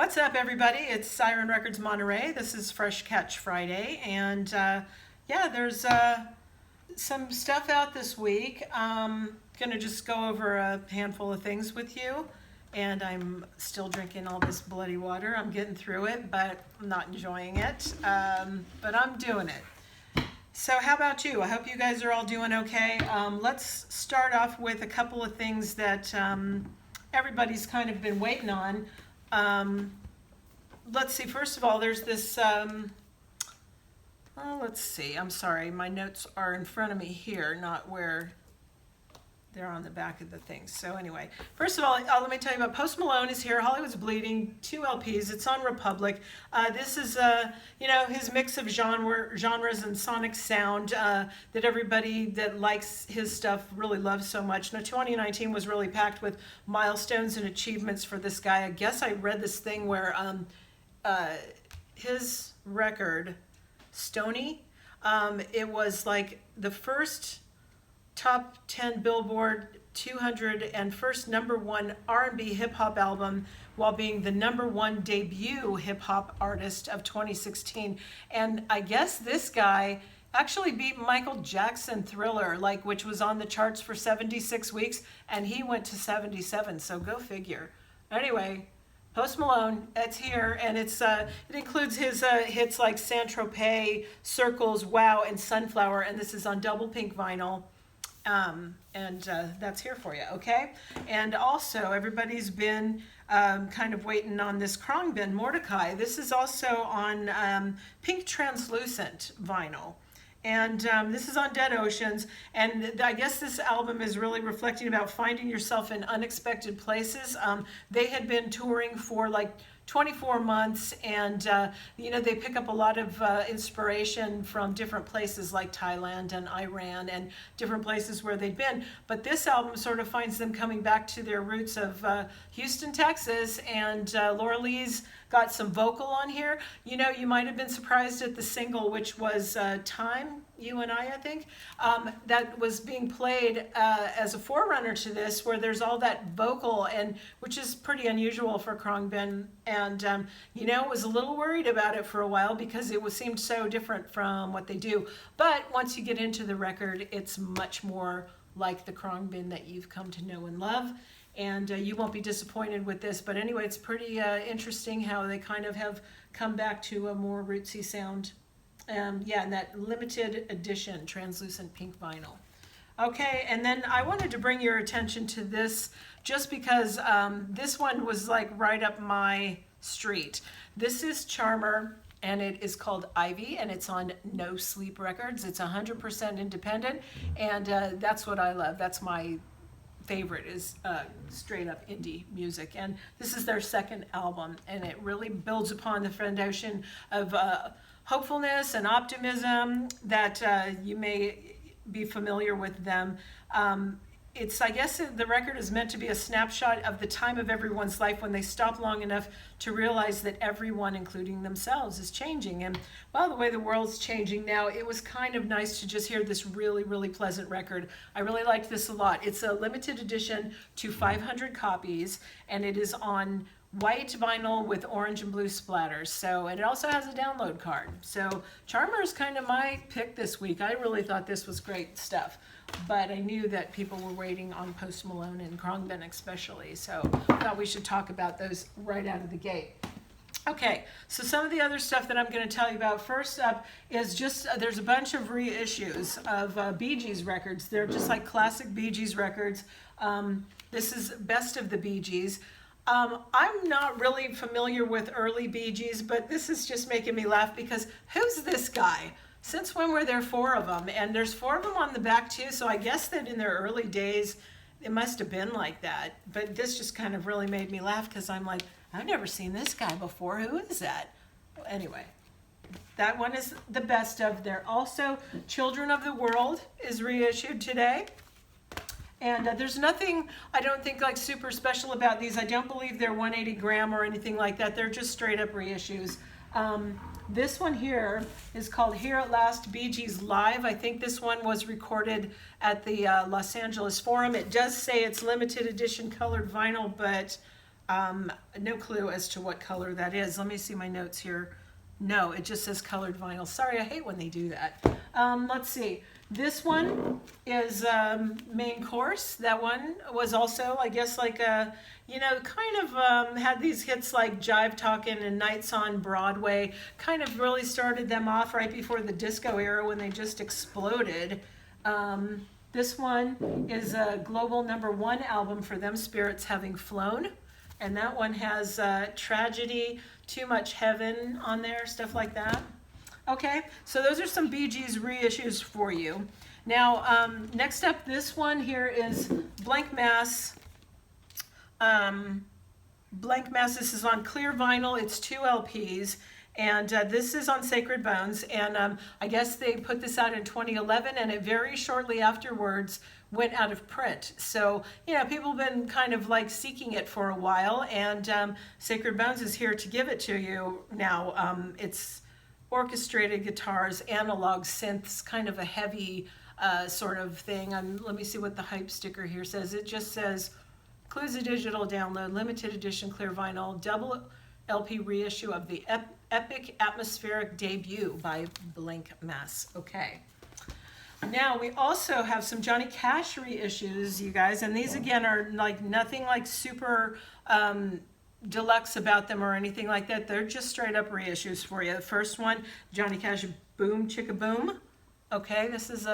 What's up, everybody? It's Siren Records Monterey. This is Fresh Catch Friday, and yeah, there's some stuff out this week. Gonna just go over a handful of things with you, and I'm still drinking all this bloody water. I'm getting through it, but I'm not enjoying it. But I'm doing it. So how about you? I hope you guys are all doing okay. Let's start off with a couple of things that everybody's kind of been waiting on. Let's see, first of all, there's this, let's see, I'm sorry, my notes are in front of me here, not where they're on the back of the thing. So anyway, first of all, let me tell you about Post Malone is here, Hollywood's Bleeding, 2 LPs, it's on Republic. This is, you know, his mix of genres and sonic sound that everybody that likes his stuff really loves so much. Now, 2019 was really packed with milestones and achievements for this guy. I guess I read this thing where his record, Stony, it was like the first top 10 Billboard 200 and first #1 R&B hip-hop album while being the #1 debut hip-hop artist of 2016. And I guess this guy actually beat Michael Jackson Thriller, which was on the charts for 76 weeks, and he went to 77, so go figure. Anyway, Post Malone, it's here, and it includes his hits like Saint-Tropez, Circles, Wow, and Sunflower, and this is on double pink vinyl. That's here for you, okay? And also, everybody's been kind of waiting on this Khruangbin Mordecai. This is also on pink translucent vinyl. And this is on Dead Oceans, and I guess this album is really reflecting about finding yourself in unexpected places. They had been touring for like 24 months, and you know, they pick up a lot of inspiration from different places like Thailand and Iran and different places where they've been. But this album sort of finds them coming back to their roots of Houston, Texas, and Laura Lee's got some vocal on here. You know, you might have been surprised at the single, which was Time, You and I think, that was being played as a forerunner to this, where there's all that vocal, and which is pretty unusual for Khruangbin. And you know, was a little worried about it for a while because it seemed so different from what they do. But once you get into the record, it's much more like the Khruangbin that you've come to know and love. And you won't be disappointed with this. But anyway, it's pretty interesting how they kind of have come back to a more rootsy sound. Yeah, and that limited edition translucent pink vinyl. Okay, and then I wanted to bring your attention to this just because this one was like right up my street. This is Charmer, and it is called Ivy, and it's on No Sleep Records. It's 100% independent, and that's what I love. That's my favorite, is straight up indie music. And this is their second album, and it really builds upon the foundation of hopefulness and optimism that you may be familiar with them. I guess the record is meant to be a snapshot of the time of everyone's life when they stop long enough to realize that everyone, including themselves, is changing. And well, the way the world's changing now, it was kind of nice to just hear this really, really pleasant record. I really liked this a lot. It's a limited edition to 500 copies, and it is on white vinyl with orange and blue splatters. So, and it also has a download card. So Charmer is kind of my pick this week. I really thought this was great stuff, but I knew that people were waiting on Post Malone and Khruangbin especially. So I thought we should talk about those right out of the gate. Okay, so some of the other stuff that I'm going to tell you about first up is just, there's a bunch of reissues of Bee Gees records. They're just like classic Bee Gees records. This is Best of the Bee Gees. I'm not really familiar with early Bee Gees, but this is just making me laugh because who's this guy? Since when were there 4 of them? And there's 4 of them on the back too, so I guess that in their early days, it must have been like that. But this just kind of really made me laugh because I'm like, I've never seen this guy before. Who is that? Anyway, that one is the best of. There also, Children of the World is reissued today. And there's nothing, I don't think, like super special about these. I don't believe they're 180 gram or anything like that. They're just straight up reissues. This one here is called Here at Last, Bee Gees Live. I think this one was recorded at the Los Angeles Forum. It does say it's limited edition colored vinyl, but No clue as to what color that is. Let me see my notes here. No, it just says colored vinyl. Sorry, I hate when they do that. Let's see. This one is Main Course. That one was also, I guess, like a, kind of had these hits like Jive Talkin' and Nights on Broadway. Kind of really started them off right before the disco era when they just exploded. This one is a global #1 album for them, Spirits Having Flown. And that one has Tragedy, Too Much Heaven on there, stuff like that. Okay, so those are some Bee Gees reissues for you. Now, next up, this one here is Blank Mass. Blank Mass, this is on clear vinyl. It's 2 LPs. And this is on Sacred Bones. And I guess they put this out in 2011, and it very shortly afterwards went out of print. So, people have been kind of like seeking it for a while, and Sacred Bones is here to give it to you now. It's orchestrated guitars, analog synths, kind of a heavy sort of thing. Let me see what the hype sticker here says. It just says, includes a digital download, limited edition clear vinyl, double LP reissue of the epic atmospheric debut by Blank Mass. Okay. Now we also have some Johnny Cash reissues, you guys, and these again are like nothing like super deluxe about them or anything like that. They're just straight up reissues for you. The first one, Johnny Cash, Boom Chicka Boom. Okay, this is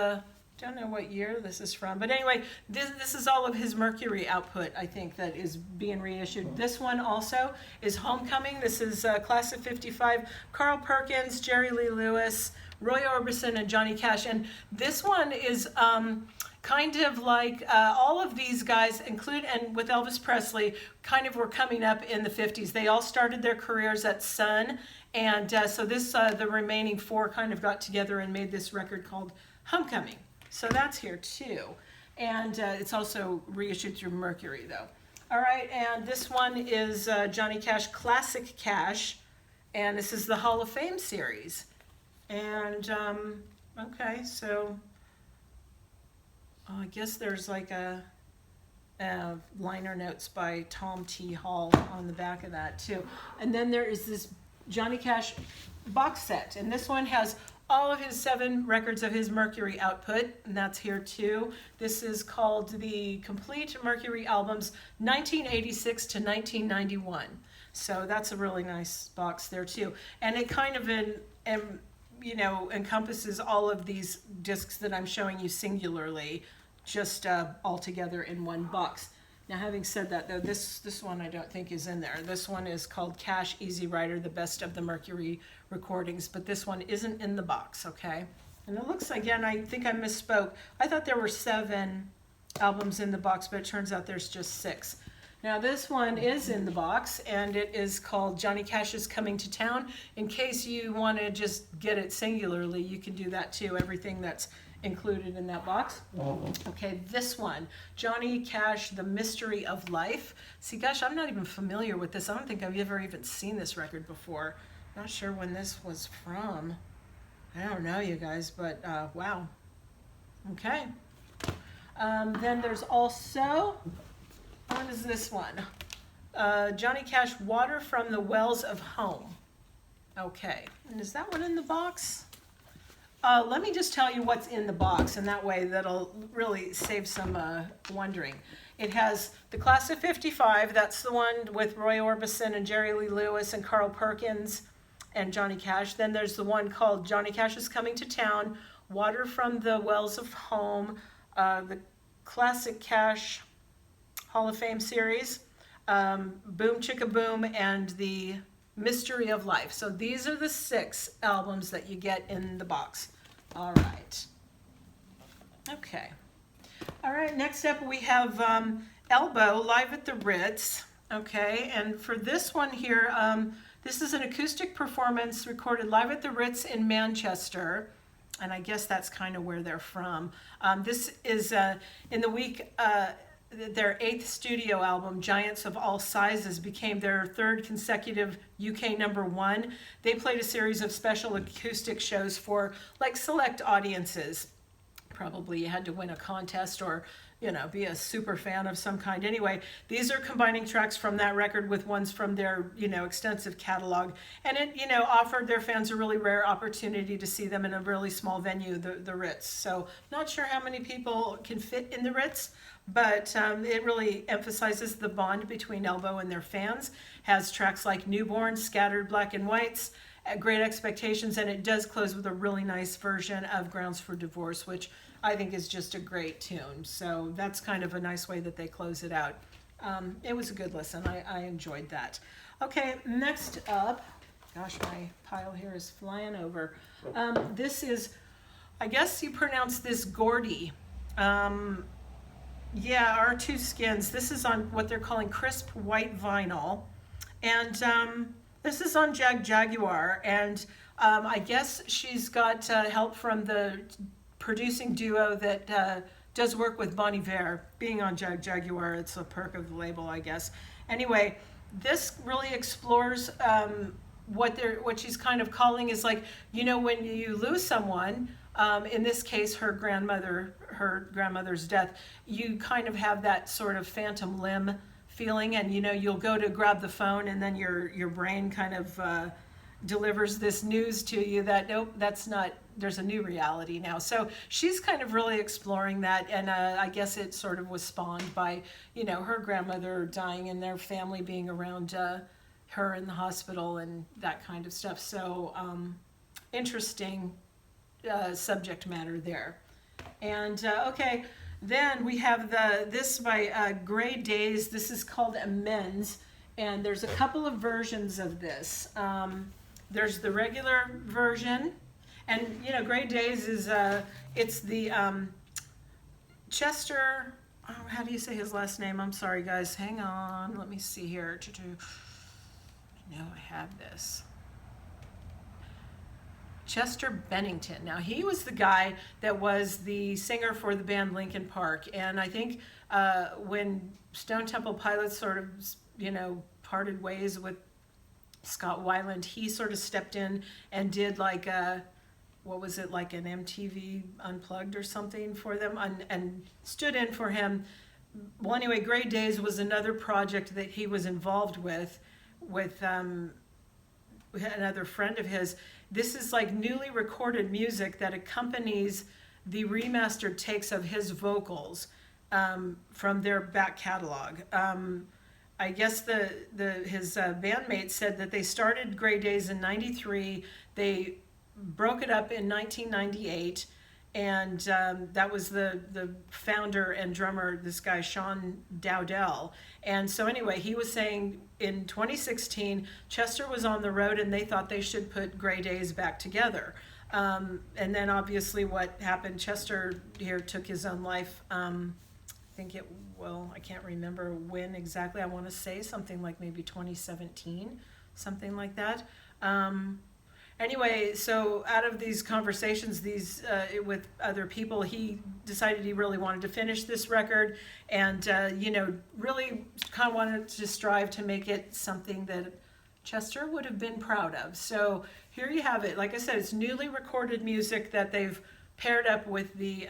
don't know what year this is from, but anyway, this is all of his Mercury output, I think, that is being reissued. This one also is Homecoming. This is class of 55, Carl Perkins, Jerry Lee Lewis, Roy Orbison, and Johnny Cash. And this one is kind of like all of these guys, and with Elvis Presley, kind of were coming up in the 50s. They all started their careers at Sun, and so the remaining 4 kind of got together and made this record called Homecoming. So that's here too. And it's also reissued through Mercury though. All right, and this one is Johnny Cash Classic Cash, and this is the Hall of Fame series. And okay, so I guess there's like a liner notes by Tom T. Hall on the back of that too. And then there is this Johnny Cash box set, and this one has all of his 7 records of his Mercury output, and that's here too. This is called the Complete Mercury Albums 1986 to 1991. So that's a really nice box there too. And it kind of encompasses all of these discs that I'm showing you singularly, just all together in one box. Now, having said that, though, this one I don't think is in there. This one is called Cash Easy Rider, the best of the Mercury recordings, but this one isn't in the box, okay? And it looks, again, I think I misspoke. I thought there were 7 albums in the box, but it turns out there's just 6. Now, this one is in the box, and it is called Johnny Cash is Coming to Town. In case you want to just get it singularly, you can do that too, everything that's included in that box. Okay, this one, Johnny Cash, The Mystery of Life. See, gosh, I'm not even familiar with this. I don't think I've ever even seen this record before. Not sure when this was from. I don't know, you guys, but wow. Okay. Then there's also, what is this one? Johnny Cash, Water from the Wells of Home. Okay, and is that one in the box? Let me just tell you what's in the box, and that way that'll really save some wondering. It has the class of 55, that's the one with Roy Orbison and Jerry Lee Lewis and Carl Perkins and Johnny Cash. Then there's the one called Johnny Cash is Coming to Town, Water from the Wells of Home, the Classic Cash Hall of Fame series, Boom Chicka Boom, and the Mystery of Life. So these are the 6 albums that you get in the box. All right. Okay. All right, next up we have Elbow, Live at the Ritz. Okay, and for this one here, this is an acoustic performance recorded live at the Ritz in Manchester. And I guess that's kind of where they're from. This is in the week, their 8th studio album, Giants of All Sizes, became their 3rd consecutive UK #1. They played a series of special acoustic shows for like select audiences. Probably you had to win a contest or be a super fan of some kind. Anyway, these are combining tracks from that record with ones from their, extensive catalog. And it, offered their fans a really rare opportunity to see them in a really small venue, the Ritz. So not sure how many people can fit in the Ritz, but it really emphasizes the bond between Elbow and their fans. Has tracks like Newborn, Scattered Black and Whites, Great Expectations, and it does close with a really nice version of Grounds for Divorce, which I think is just a great tune. So that's kind of a nice way that they close it out. It was a good listen. I enjoyed that. Okay, next up, gosh, my pile here is flying over. This is, I guess you pronounce this Gordy. Yeah, R2 Skins. This is on what they're calling crisp white vinyl. And this is on Jaguar. And I guess she's got help from the producing duo that does work with Bon Iver. Being on Jaguar, it's a perk of the label, I guess. Anyway, this really explores what she's kind of calling is like, when you lose someone, in this case, her grandmother's death, you kind of have that sort of phantom limb feeling, and you'll go to grab the phone, and then your brain kind of delivers this news to you that nope, that's not. There's a new reality now. So she's kind of really exploring that, and I guess it sort of was spawned by her grandmother dying and their family being around her in the hospital and that kind of stuff. So interesting subject matter there. And okay, then we have this by Gray Days. This is called Amends, and there's a couple of versions of this. There's the regular version, and Gray Days is it's the Chester. Oh, how do you say his last name? I'm sorry, guys. Hang on. Let me see here. I know I have this. Chester Bennington. Now, he was the guy that was the singer for the band Linkin Park. And I think when Stone Temple Pilots sort of, parted ways with Scott Weiland, he sort of stepped in and did like what was it, like an MTV Unplugged or something for them, and stood in for him. Well, anyway, Gray Days was another project that he was involved with another friend of his. This is like newly recorded music that accompanies the remastered takes of his vocals from their back catalog. I guess his bandmates said that they started Gray Days in '93. They broke it up in 1998, and that was the founder and drummer, this guy Sean Dowdell. And so anyway, he was saying in 2016, Chester was on the road and they thought they should put Gray Days back together. And then obviously what happened, Chester here took his own life. I can't remember when exactly. I want to say something like maybe 2017, something like that. Anyway, so out of these conversations, with other people, he decided he really wanted to finish this record, and really kind of wanted to strive to make it something that Chester would have been proud of. So here you have it. Like I said, it's newly recorded music that they've paired up with the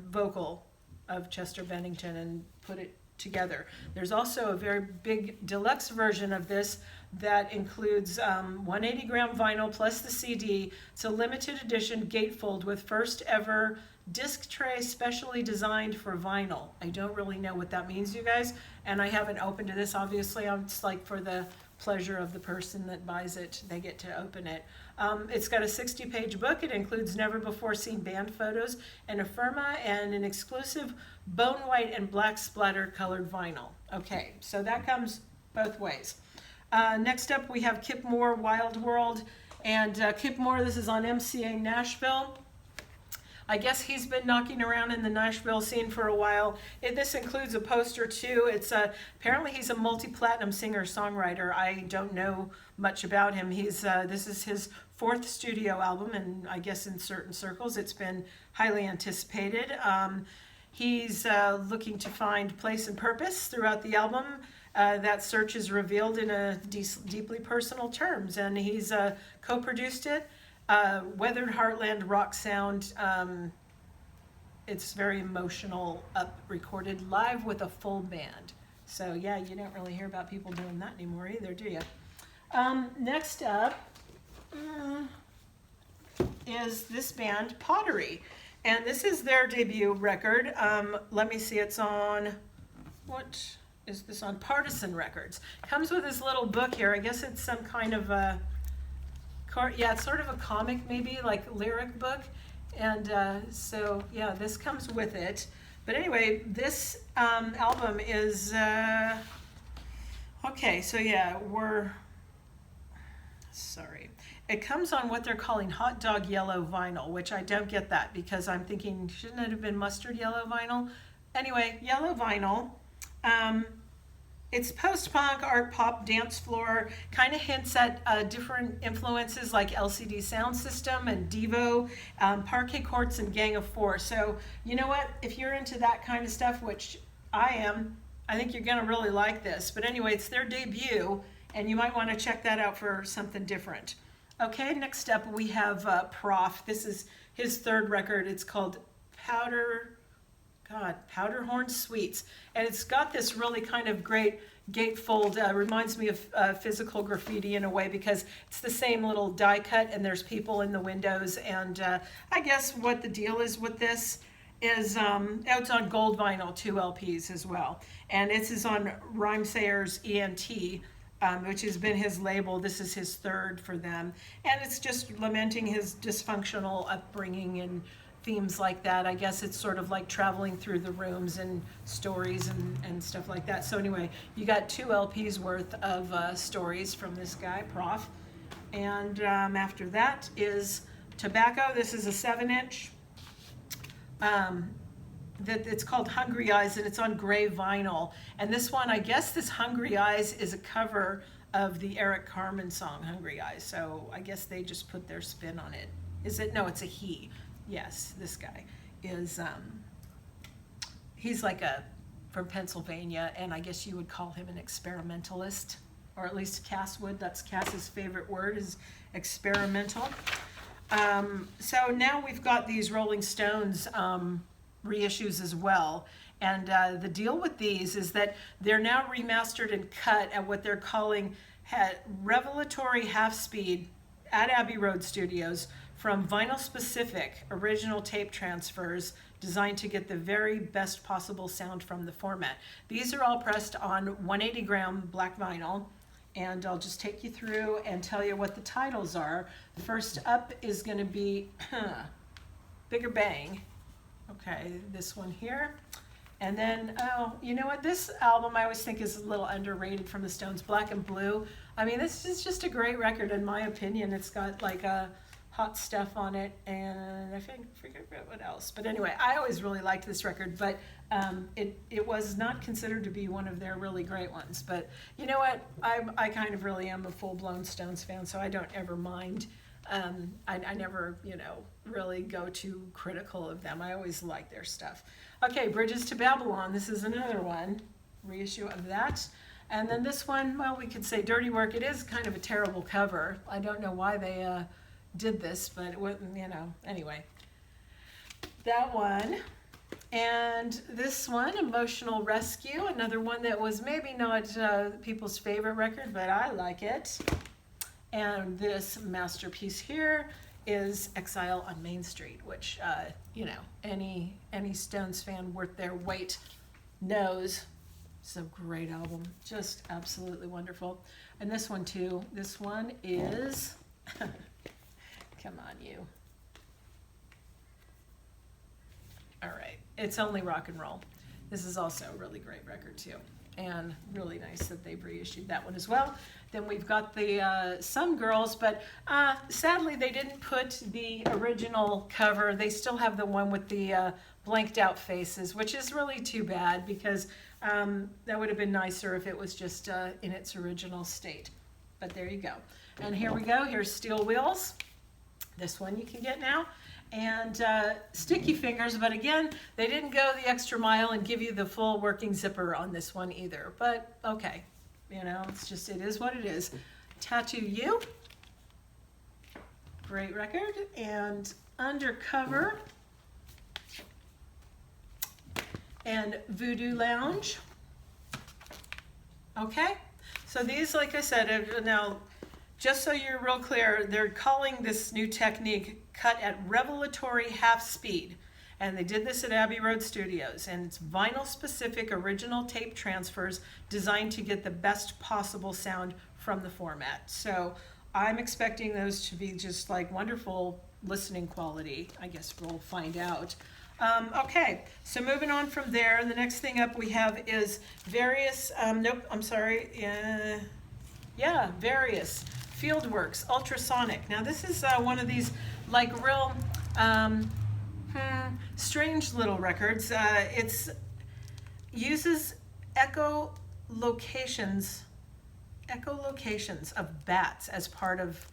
vocal of Chester Bennington and put it together. There's also a very big deluxe version of this that includes 180 gram vinyl plus the CD. It's a limited edition gatefold with first ever disc tray specially designed for vinyl. I don't really know what that means, you guys, and I haven't opened this. Obviously, it's like for the pleasure of the person that buys it, they get to open it. It's got a 60-page book. It includes never before seen band photos, an ephemera, and an exclusive bone white and black splatter colored vinyl. Okay, so that comes both ways. Next up, we have Kip Moore, Wild World. And Kip Moore, this is on MCA Nashville. I guess he's been knocking around in the Nashville scene for a while. This includes a poster too. It's apparently he's a multi-platinum singer-songwriter. I don't know much about him. This is his 4th studio album, and I guess in certain circles it's been highly anticipated. He's looking to find place and purpose throughout the album. That search is revealed in a deeply personal terms, and he's co-produced it. Weathered Heartland rock sound. it's very emotional, recorded live with a full band. So yeah, you don't really hear about people doing that anymore either, do you? Next up is this band, Pottery. And this is their debut record. Let me see, it's on, what is this on? Partisan Records. Comes with this little book here. I guess it's some kind of a, yeah, it's sort of a comic maybe, like lyric book. And so, yeah, this comes with it. But anyway, this album is, okay, so yeah, sorry. It comes on what they're calling hot dog yellow vinyl, which I don't get that because I'm thinking, shouldn't it have been mustard yellow vinyl? Anyway, yellow vinyl. It's post-punk, art pop, dance floor, kind of hints at different influences like LCD Sound System and Devo, Parquet Courts, and Gang of Four. So you know what? If you're into that kind of stuff, which I am, I think you're going to really like this. But anyway, it's their debut, and you might want to check that out for something different. Okay, next up we have Prof. This is his third record. It's called Powderhorn Suites. And it's got this really kind of great gatefold, reminds me of physical graffiti in a way because it's the same little die cut and there's people in the windows. And I guess what the deal is with this is it's on gold vinyl, 2 LPs as well. And this is on Rhymesayers ENT. Which has been his label. This is his third for them. And it's just lamenting his dysfunctional upbringing and themes like that. I guess it's sort of like traveling through the rooms and stories and stuff like that. So anyway, you got 2 LPs worth of stories from this guy, Prof. And after that is Tobacco. This is a 7-inch. It's called Hungry Eyes, and it's on gray vinyl. And this one, I guess this Hungry Eyes is a cover of the Eric Carmen song Hungry Eyes. So I guess they just put their spin on it. Is it? No, it's a he. Yes, this guy is, he's like from Pennsylvania, and I guess you would call him an experimentalist, or at least Cass would. That's Cass's favorite word, is experimental. So now we've got these Rolling Stones reissues as well, and the deal with these is that they're now remastered and cut at what they're calling revelatory half speed at Abbey Road Studios from vinyl specific original tape transfers designed to get the very best possible sound from the format. These are all pressed on 180 gram black vinyl, and I'll just take you through and tell you what the titles are. First up is going to be Bigger Bang. Okay, this one here. And then, oh, you know what? This album I always think is a little underrated from the Stones, Black and Blue. I mean, this is just a great record in my opinion. It's got like hot stuff on it, and I forget what else. But anyway, I always really liked this record, but it was not considered to be one of their really great ones. But you know what? I kind of really am a full-blown Stones fan, so I don't ever mind. I never, really go too critical of them. I always like their stuff. Okay, Bridges to Babylon. This is another one, reissue of that. And then this one, well, we could say Dirty Work. It is kind of a terrible cover. I don't know why they did this, but it wouldn't, anyway. That one. And this one, Emotional Rescue, another one that was maybe not people's favorite record, but I like it. And this masterpiece here is Exile on Main Street, which, any Stones fan worth their weight knows. It's a great album, just absolutely wonderful. And this one too, this one is, come on you. All right, It's Only Rock and Roll. This is also a really great record too, and really nice that they've reissued that one as well. Then we've got the Some Girls, but sadly they didn't put the original cover. They still have the one with the blanked out faces, which is really too bad because that would have been nicer if it was just in its original state. But there you go. And here we go. Here's Steel Wheels. This one you can get now. And Sticky Fingers, but again, they didn't go the extra mile and give you the full working zipper on this one either. But okay, it's just, it is what it is. Tattoo You, great record. And Undercover, and Voodoo Lounge. Okay, so these, like I said, now just so you're real clear, they're calling this new technique cut at revelatory half speed. And they did this at Abbey Road Studios, and it's vinyl specific original tape transfers designed to get the best possible sound from the format. So I'm expecting those to be just like wonderful listening quality. I guess we'll find out. Okay, so moving on from there, the next thing up we have is various, various Fieldworks Ultrasonic. Now this is one of these like real strange little records. It's uses echolocations of bats as part of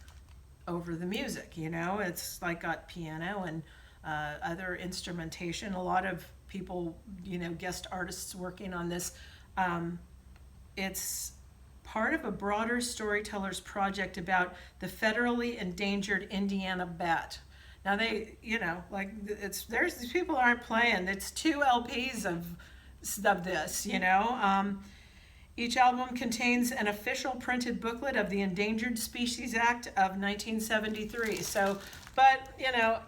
over the music. You know, it's like got piano and other instrumentation. A lot of people, you know, guest artists working on this. It's part of a broader storytellers project about the federally endangered Indiana bat. Now they, you know, like these people aren't playing. It's 2 LPs of this, you know. Each album contains an official printed booklet of the Endangered Species Act of 1973. So, but, you know,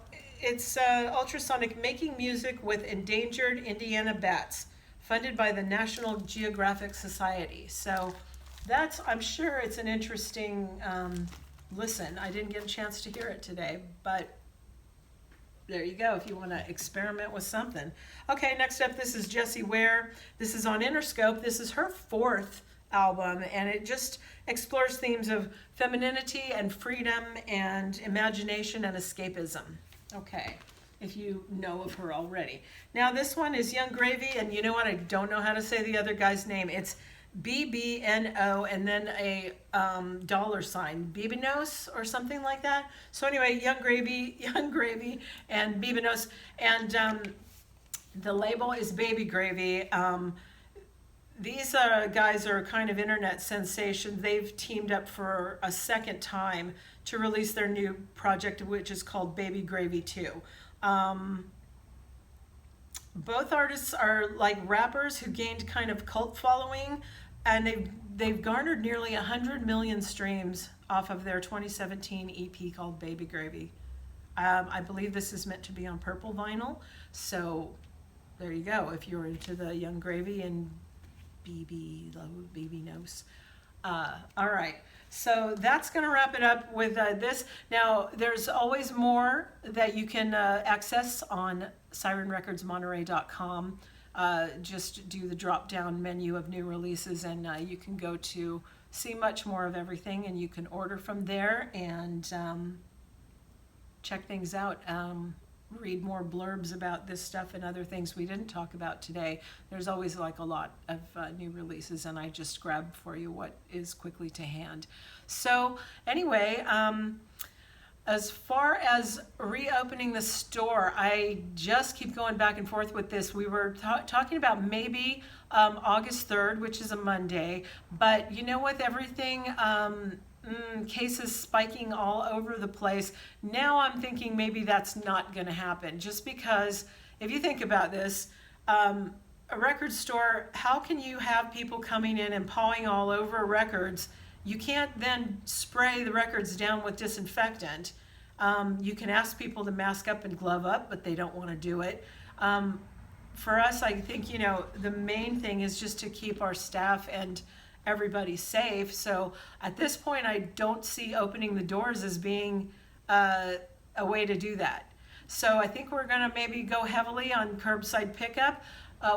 it's Ultrasonic Making Music with Endangered Indiana Bats, funded by the National Geographic Society. So that's, I'm sure it's an interesting listen. I didn't get a chance to hear it today, but there you go if you want to experiment with something. Okay, next up, this is Jessie Ware. This is on Interscope. This is her 4th album, and it just explores themes of femininity and freedom and imagination and escapism. Okay, if you know of her already. Now this one is Yung Gravy, and you know what? I don't know how to say the other guy's name. It's BBNO and then a $, Bibinos or something like that. So anyway, Yung Gravy and Bibinos, and the label is Baby Gravy. These guys are kind of internet sensation. They've teamed up for a second time to release their new project, which is called Baby Gravy 2. Both artists are like rappers who gained kind of cult following, and they've garnered nearly 100 million streams off of their 2017 EP called Baby Gravy. I believe this is meant to be on purple vinyl, so there you go if you're into the Yung Gravy and BB Nose. All right, so that's going to wrap it up with this. Now, there's always more that you can access on SirenRecordsMonterey.com. Just do the drop-down menu of new releases, and you can go to see much more of everything, and you can order from there and check things out. Read more blurbs about this stuff and other things we didn't talk about today. There's always like a lot of new releases, and I just grabbed for you what is quickly to hand. So anyway, as far as reopening the store, I just keep going back and forth with this. We were talking about maybe August 3rd, which is a Monday, but you know, with everything, cases spiking all over the place, now I'm thinking maybe that's not going to happen, just because if you think about this, a record store, how can you have people coming in and pawing all over records? You can't then spray the records down with disinfectant. You can ask people to mask up and glove up, but they don't want to do it. For us, I think, you know, the main thing is just to keep our staff and everybody safe. So at this point, I don't see opening the doors as being a way to do that. So I think we're going to maybe go heavily on curbside pickup.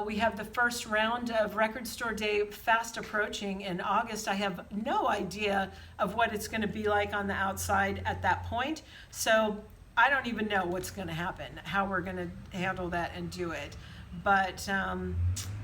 We have the first round of Record Store Day fast approaching in August. I have no idea of what it's going to be like on the outside at that point. So I don't even know what's going to happen, how we're going to handle that and do it. But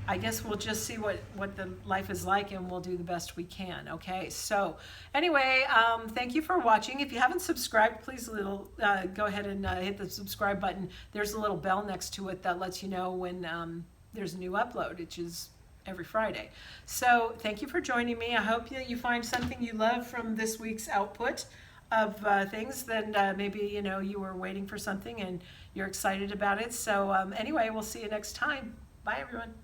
I guess we'll just see what the life is like, and we'll do the best we can. Okay, so anyway, thank you for watching. If you haven't subscribed, please go ahead and hit the subscribe button. There's a little bell next to it that lets you know when there's a new upload, which is every Friday. So thank you for joining me. I hope that you find something you love from this week's output of things. Then maybe, you know, you were waiting for something and you're excited about it. So anyway, we'll see you next time. Bye, everyone.